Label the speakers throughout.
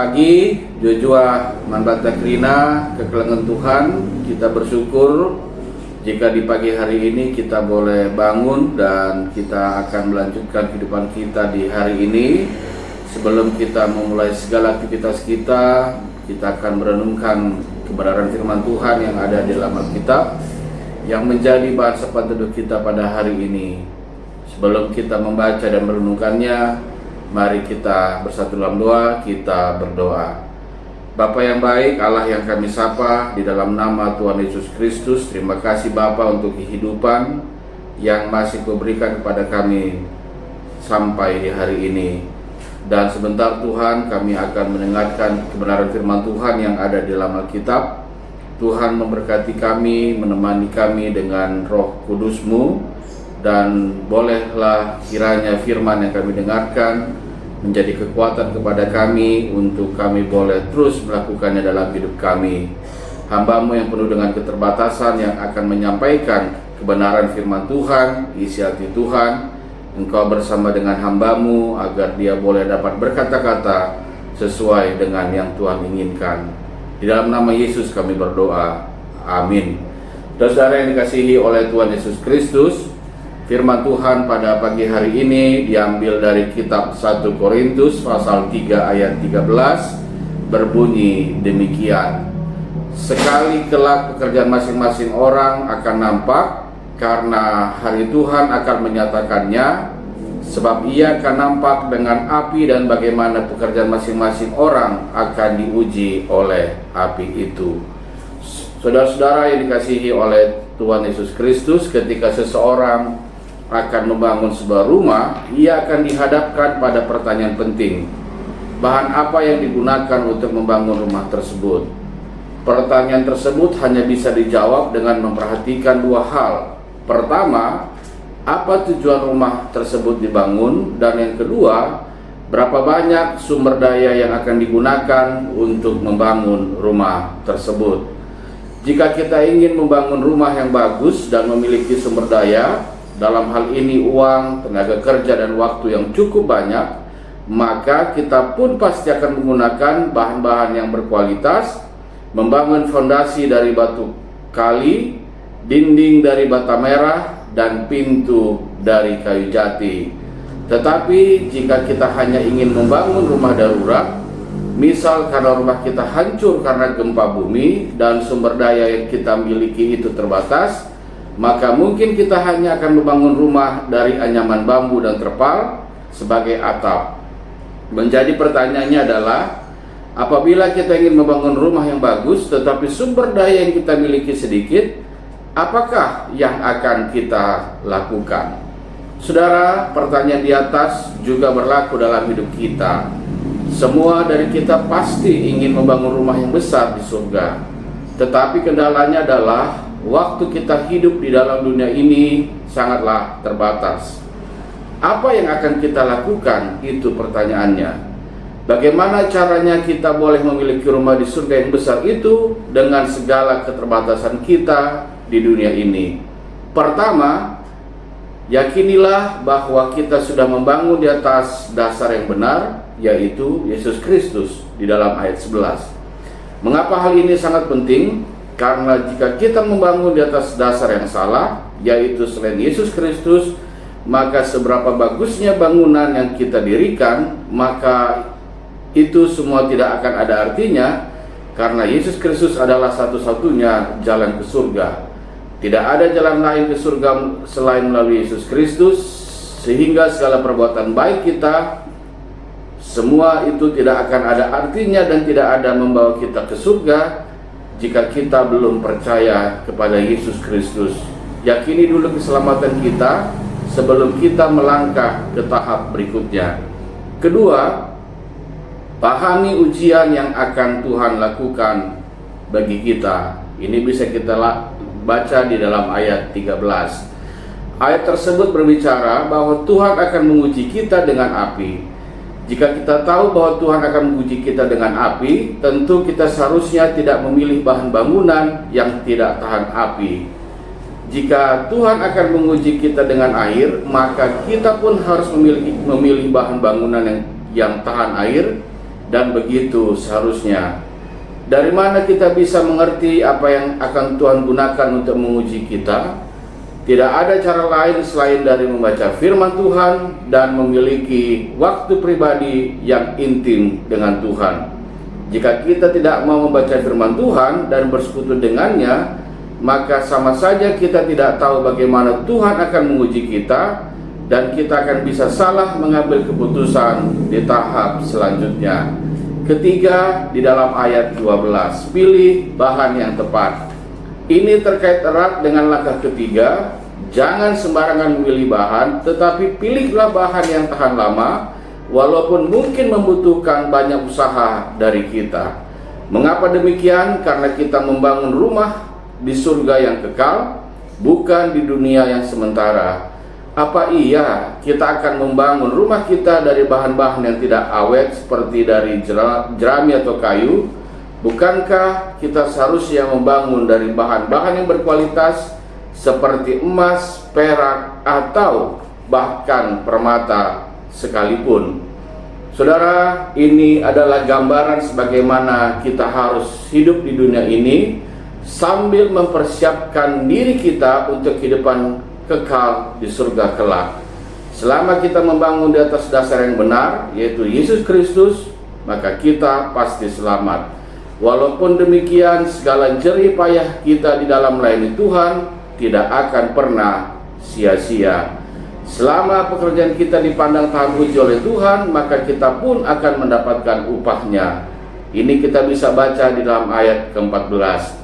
Speaker 1: pagi, Joshua Manbata Krina, kekelengan Tuhan. Kita bersyukur jika di pagi hari ini kita boleh bangun dan kita akan melanjutkan kehidupan kita di hari ini. Sebelum kita memulai segala aktivitas kita akan merenungkan kebenaran firman Tuhan yang ada di dalam Alkitab yang menjadi bahan sepat teduh kita pada hari ini. Sebelum kita membaca dan merenungkannya, mari kita bersatu dalam doa, kita berdoa. Bapa yang baik, Allah yang kami sapa, di dalam nama Tuhan Yesus Kristus, terima kasih Bapa untuk kehidupan yang masih Kau berikan kepada kami sampai di hari ini. Dan sebentar Tuhan, kami akan mendengarkan kebenaran firman Tuhan yang ada di dalam Alkitab. Tuhan memberkati kami, menemani kami dengan Roh Kudus-Mu, dan bolehlah kiranya firman yang kami dengarkan menjadi kekuatan kepada kami untuk kami boleh terus melakukannya dalam hidup kami. Hamba-Mu yang penuh dengan keterbatasan yang akan menyampaikan kebenaran firman Tuhan, isi hati Tuhan, Engkau bersama dengan hamba-Mu agar dia boleh dapat berkata-kata sesuai dengan yang Tuhan inginkan. Di dalam nama Yesus kami berdoa, amin. Saudara yang dikasihi oleh Tuhan Yesus Kristus, firman Tuhan pada pagi hari ini diambil dari kitab 1 Korintus pasal 3 ayat 13, berbunyi demikian. Sekali kelak pekerjaan masing-masing orang akan nampak, karena hari Tuhan akan menyatakannya, sebab ia akan nampak dengan api, dan bagaimana pekerjaan masing-masing orang akan diuji oleh api itu. Saudara-saudara yang dikasihi oleh Tuhan Yesus Kristus, ketika seseorang akan membangun sebuah rumah, ia akan dihadapkan pada pertanyaan penting. Bahan apa yang digunakan untuk membangun rumah tersebut? Pertanyaan tersebut hanya bisa dijawab dengan memperhatikan dua hal. Pertama, apa tujuan rumah tersebut dibangun? Dan yang kedua, berapa banyak sumber daya yang akan digunakan untuk membangun rumah tersebut? Jika kita ingin membangun rumah yang bagus dan memiliki sumber daya, dalam hal ini uang, tenaga kerja, dan waktu yang cukup banyak, maka kita pun pasti akan menggunakan bahan-bahan yang berkualitas, membangun fondasi dari batu kali, dinding dari bata merah, dan pintu dari kayu jati. Tetapi jika kita hanya ingin membangun rumah darurat, misal karena rumah kita hancur karena gempa bumi dan sumber daya yang kita miliki itu terbatas, maka mungkin kita hanya akan membangun rumah dari anyaman bambu dan terpal sebagai atap. Menjadi pertanyaannya adalah, apabila kita ingin membangun rumah yang bagus tetapi sumber daya yang kita miliki sedikit, apakah yang akan kita lakukan? Saudara, pertanyaan di atas juga berlaku dalam hidup kita. Semua dari kita pasti ingin membangun rumah yang besar di surga, tetapi kendalanya adalah waktu kita hidup di dalam dunia ini sangatlah terbatas. Apa yang akan kita lakukan? Itu pertanyaannya. Bagaimana caranya kita boleh memiliki rumah di surga yang besar itu dengan segala keterbatasan kita di dunia ini? Pertama, yakinilah bahwa kita sudah membangun di atas dasar yang benar, yaitu Yesus Kristus di dalam ayat 11. Mengapa hal ini sangat penting? Karena jika kita membangun di atas dasar yang salah, yaitu selain Yesus Kristus, maka seberapa bagusnya bangunan yang kita dirikan, maka itu semua tidak akan ada artinya, karena Yesus Kristus adalah satu-satunya jalan ke surga. Tidak ada jalan lain ke surga selain melalui Yesus Kristus, sehingga segala perbuatan baik kita, semua itu tidak akan ada artinya dan tidak ada membawa kita ke surga jika kita belum percaya kepada Yesus Kristus. Yakini dulu keselamatan kita sebelum kita melangkah ke tahap berikutnya. Kedua, pahami ujian yang akan Tuhan lakukan bagi kita. Ini bisa kita baca di dalam ayat 13. Ayat tersebut berbicara bahwa Tuhan akan menguji kita dengan api. Jika kita tahu bahwa Tuhan akan menguji kita dengan api, tentu kita seharusnya tidak memilih bahan bangunan yang tidak tahan api. Jika Tuhan akan menguji kita dengan air, maka kita pun harus memilih bahan bangunan yang tahan air dan begitu seharusnya. Dari mana kita bisa mengerti apa yang akan Tuhan gunakan untuk menguji kita? Tidak ada cara lain selain dari membaca firman Tuhan dan memiliki waktu pribadi yang intim dengan Tuhan. Jika kita tidak mau membaca firman Tuhan dan bersekutu dengannya, maka sama saja kita tidak tahu bagaimana Tuhan akan menguji kita, dan kita akan bisa salah mengambil keputusan di tahap selanjutnya. Ketiga, di dalam ayat 12, pilih bahan yang tepat. Ini terkait erat dengan langkah ketiga. Jangan sembarangan memilih bahan, tetapi pilihlah bahan yang tahan lama, walaupun mungkin membutuhkan banyak usaha dari kita. Mengapa demikian? Karena kita membangun rumah di surga yang kekal, bukan di dunia yang sementara. Apa iya kita akan membangun rumah kita dari bahan-bahan yang tidak awet seperti dari jerami atau kayu? Bukankah kita seharusnya membangun dari bahan-bahan yang berkualitas seperti emas, perak, atau bahkan permata sekalipun? Saudara, ini adalah gambaran sebagaimana kita harus hidup di dunia ini sambil mempersiapkan diri kita untuk kehidupan kekal di surga kelak. Selama kita membangun di atas dasar yang benar, yaitu Yesus Kristus, maka kita pasti selamat. Walaupun demikian, segala jerih payah kita di dalam melayani Tuhan tidak akan pernah sia-sia. Selama pekerjaan kita dipandang tahap uji oleh Tuhan, maka kita pun akan mendapatkan upahnya. Ini kita bisa baca di dalam ayat ke-14.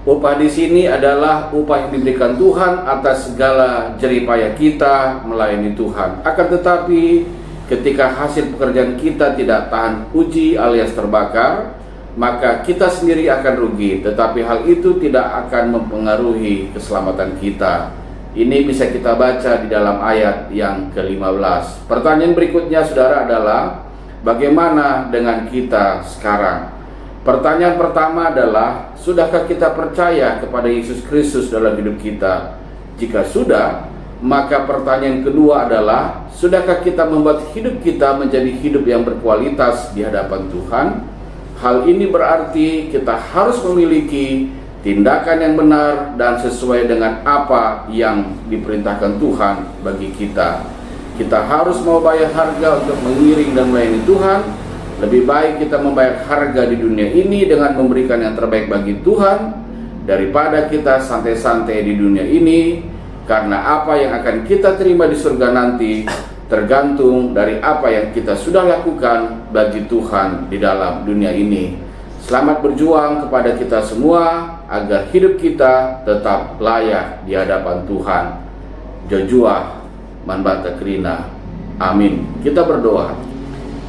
Speaker 1: Upah di sini adalah upah yang diberikan Tuhan atas segala jerih payah kita melayani Tuhan. Akan tetapi, ketika hasil pekerjaan kita tidak tahan uji alias terbakar, maka kita sendiri akan rugi. Tetapi hal itu tidak akan mempengaruhi keselamatan kita. Ini bisa kita baca di dalam ayat yang ke-15. Pertanyaan berikutnya, saudara, adalah bagaimana dengan kita sekarang? Pertanyaan pertama adalah, sudahkah kita percaya kepada Yesus Kristus dalam hidup kita? Jika sudah, maka pertanyaan kedua adalah, sudahkah kita membuat hidup kita menjadi hidup yang berkualitas di hadapan Tuhan? Hal ini berarti kita harus memiliki tindakan yang benar dan sesuai dengan apa yang diperintahkan Tuhan bagi kita. Kita harus mau bayar harga untuk mengiring dan melayani Tuhan. Lebih baik kita membayar harga di dunia ini dengan memberikan yang terbaik bagi Tuhan daripada kita santai-santai di dunia ini, karena apa yang akan kita terima di surga nanti tergantung dari apa yang kita sudah lakukan bagi Tuhan di dalam dunia ini. Selamat berjuang kepada kita semua agar hidup kita tetap layak di hadapan Tuhan. Joshua Manbata Krina. Amin. Kita berdoa.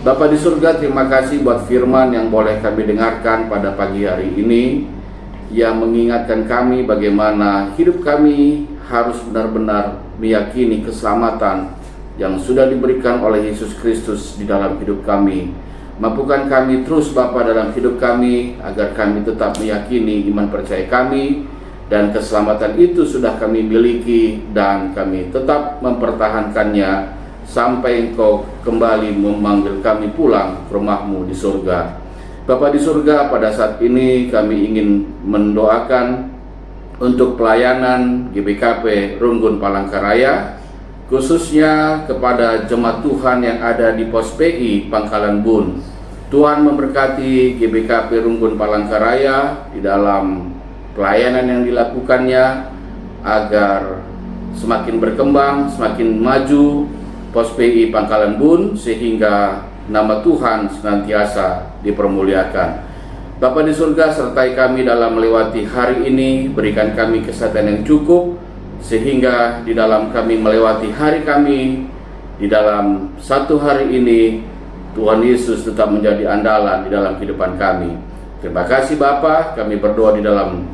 Speaker 1: Bapa di surga, terima kasih buat firman yang boleh kami dengarkan pada pagi hari ini, yang mengingatkan kami bagaimana hidup kami harus benar-benar meyakini keselamatan yang sudah diberikan oleh Yesus Kristus di dalam hidup kami. Mampukan kami terus Bapa dalam hidup kami, agar kami tetap meyakini iman percaya kami, dan keselamatan itu sudah kami miliki, dan kami tetap mempertahankannya sampai Engkau kembali memanggil kami pulang ke rumah-Mu di surga. Bapa di surga, pada saat ini kami ingin mendoakan untuk pelayanan GBKP Runggun Palangkaraya, khususnya kepada jemaat Tuhan yang ada di Pos PI Pangkalan Bun. Tuhan memberkati GBKP Runggun Palangkaraya di dalam pelayanan yang dilakukannya, agar semakin berkembang, semakin maju Pos PI Pangkalan Bun, sehingga nama Tuhan senantiasa dipermuliakan. Bapa di surga, sertai kami dalam melewati hari ini, berikan kami kesehatan yang cukup, sehingga di dalam kami melewati hari kami, di dalam satu hari ini, Tuhan Yesus tetap menjadi andalan di dalam kehidupan kami. Terima kasih Bapa, kami berdoa di dalam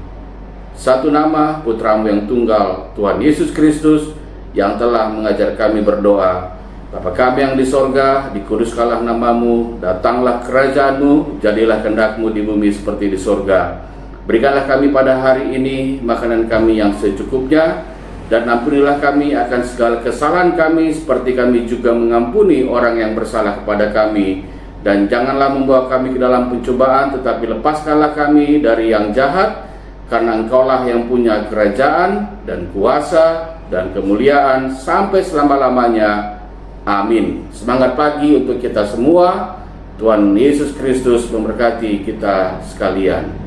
Speaker 1: satu nama Putra-Mu yang tunggal, Tuhan Yesus Kristus, yang telah mengajar kami berdoa. Bapa kami yang di sorga, dikuduskanlah nama-Mu, datanglah kerajaan-Mu, jadilah kehendak-Mu di bumi seperti di sorga. Berikanlah kami pada hari ini makanan kami yang secukupnya, dan ampunilah kami akan segala kesalahan kami, seperti kami juga mengampuni orang yang bersalah kepada kami. Dan janganlah membawa kami ke dalam pencobaan, tetapi lepaskanlah kami dari yang jahat, karena Engkaulah yang punya kerajaan dan kuasa dan kemuliaan sampai selama-lamanya. Amin. Semangat pagi untuk kita semua. Tuhan Yesus Kristus memberkati kita sekalian.